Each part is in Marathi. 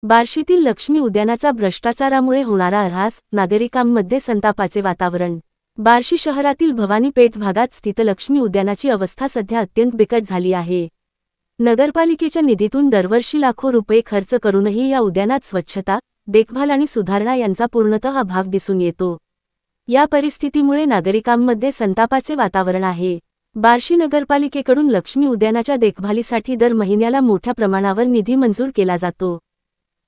बार्शीतील लक्ष्मी उद्यानाचा भ्रष्टाचारामुळे होणारा ऱ्हास, नागरिकांमध्ये संतापाचे वातावरण। बार्शी शहरातील भवानी पेठ भागात स्थित लक्ष्मी उद्यानाची अवस्था सध्या अत्यंत बिकट झाली आहे। नगरपालिकेच्या निधीतून दरवर्षी लाखो रुपये खर्च करूनही या उद्यानात स्वच्छता, देखभाल आणि सुधारणा यांचा पूर्णतः अभाव दिसून येतो। या परिस्थितीमुळे नागरिकांमध्ये संतापाचे वातावरण आहे। बार्शी नगरपालिकेकडून लक्ष्मी उद्यानाच्या देखभालीसाठी दर महिन्याला मोठ्या प्रमाणावर निधी मंजूर केला जातो।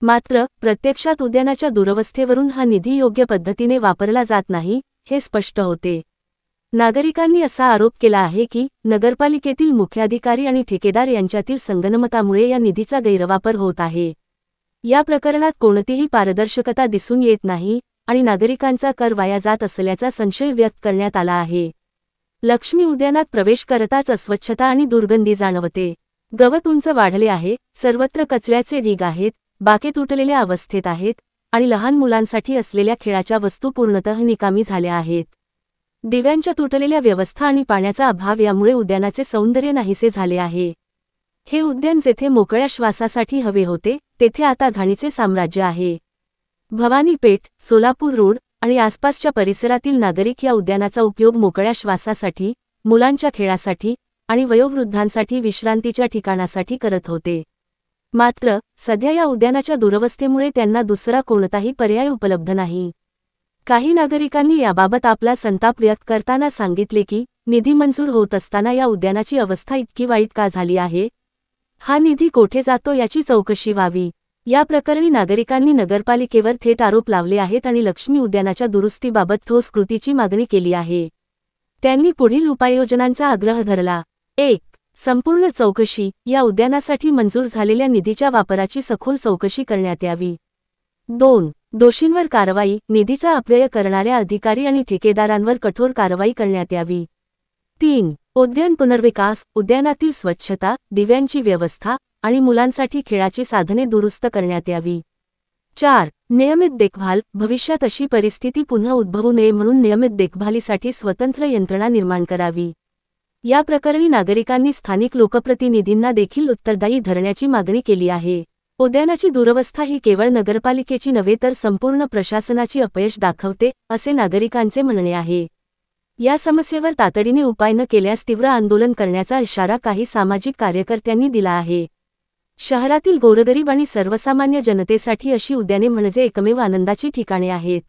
मात्र प्रत्यक्षात उद्यानाच्या दुरवस्थेवरून हा निधी योग्य पद्धतीने वापरला जात नाही, हे स्पष्ट होते। नागरिकांनी असा आरोप केला आहे की नगरपालिकेतील मुख्याधिकारी आणि ठेकेदार यांच्यातील संगनमतामुळे या निधीचा गैरवापर होत आहे। या प्रकरणात कोणतीही पारदर्शकता दिसून येत नाही आणि नागरिकांचा कर वाया जात असल्याचा संशय व्यक्त करण्यात आला आहे। लक्ष्मी उद्यानात प्रवेश करताच अस्वच्छता आणि दुर्गंधी जाणवते। गवत उंच वाढले आहे, सर्वत्र कचऱ्याचे ढीग आहेत, बाके तुटलेल्या अवस्थेत आहेत आणि लहान मुलांसाठी असलेल्या खेळाच्या वस्तू पूर्णतः निकामी झाल्या आहेत। दिव्यांच्या तुटलेल्या व्यवस्था आणि पाण्याचा अभाव यामुळे उद्यानाचे सौंदर्य नाहीसे झाले आहे। हे उद्यान जेथे मोकळ्या श्वासासाठी हवे होते, तेथे आता घाणीचे साम्राज्य आहे। भवानी पेठ, सोलापूर रोड आणि आसपासच्या परिसरातील नागरिक या उद्यानाचा उपयोग मोकळ्या श्वासासाठी, मुलांच्या खेळासाठी आणि वयोवृद्धांसाठी विश्रांतीच्या ठिकाणासाठी करत होते। मात्र सध्या या उद्यानाच्या दुरवस्थेमुळे त्यांना दुसरा कोणताही पर्याय उपलब्ध नाही। काही नागरिकांनी याबाबत आपला संताप व्यक्त करताना सांगितले की निधी मंजूर होत असताना या उद्यानाची अवस्था इतकी वाईट का झाली आहे? हा निधी कोठे जातो याची चौकशी व्हावी। या प्रकरणी नागरिकांनी नगरपालिकेवर थेट आरोप लावले आहेत आणि लक्ष्मी उद्यानाच्या दुरुस्तीबाबत ठोस कृतीची मागणी केली आहे। त्यांनी पुढील उपाययोजनांचा आग्रह धरला। 1. संपूर्ण चौकशी, या उद्यानासाठी मंजूर झालेल्या निधीच्या वापराची सखोल चौकशी करण्यात यावी। 2. दोषींवर कारवाई, निधीचा अपव्यय करणाऱ्या अधिकारी आणि ठेकेदारांवर कठोर कारवाई करण्यात यावी। 3. उद्यान पुनर्विकास, उद्यानातील स्वच्छता, दिव्यांची व्यवस्था आणि मुलांसाठी खेळाची साधने दुरुस्त करण्यात यावी। 4. नियमित देखभाल, भविष्यात अशी परिस्थिती पुन्हा उद्भवू नये म्हणून नियमित देखभालीसाठी स्वतंत्र यंत्रणा निर्माण करावी। या प्रकरणी नागरिकांनी स्थानिक लोकप्रतिनिधींना देखील उत्तरदायी धरण्याची मागणी केली आहे। उद्यानाची दुरवस्था ही केवळ नगरपालिकेची नव्हे तर संपूर्ण प्रशासनाची अपयश दाखवते, असे नागरिकांचे म्हणणे आहे। या समस्येवर तातडीने उपाय न केल्यास तीव्र आंदोलन करण्याचा इशारा काही सामाजिक कार्यकर्त्यांनी दिला आहे। शहरातील गोरगरीब आणि सर्वसामान्य जनतेसाठी अशी उद्याने म्हणजे एकमेव आनंदाची ठिकाणे आहेत।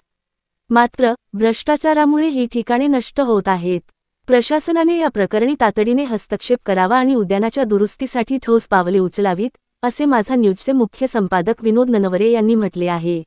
मात्र भ्रष्टाचारामुळे ही ठिकाणे नष्ट होत आहेत। प्रशासनाने या प्रकरणी तातडीने हस्तक्षेप करावा आणि उद्यानाच्या दुरुस्तीसाठी ठोस पावले उचलावीत, असे माझा न्यूजचे मुख्य संपादक विनोद ननवरे यांनी म्हटले आहे।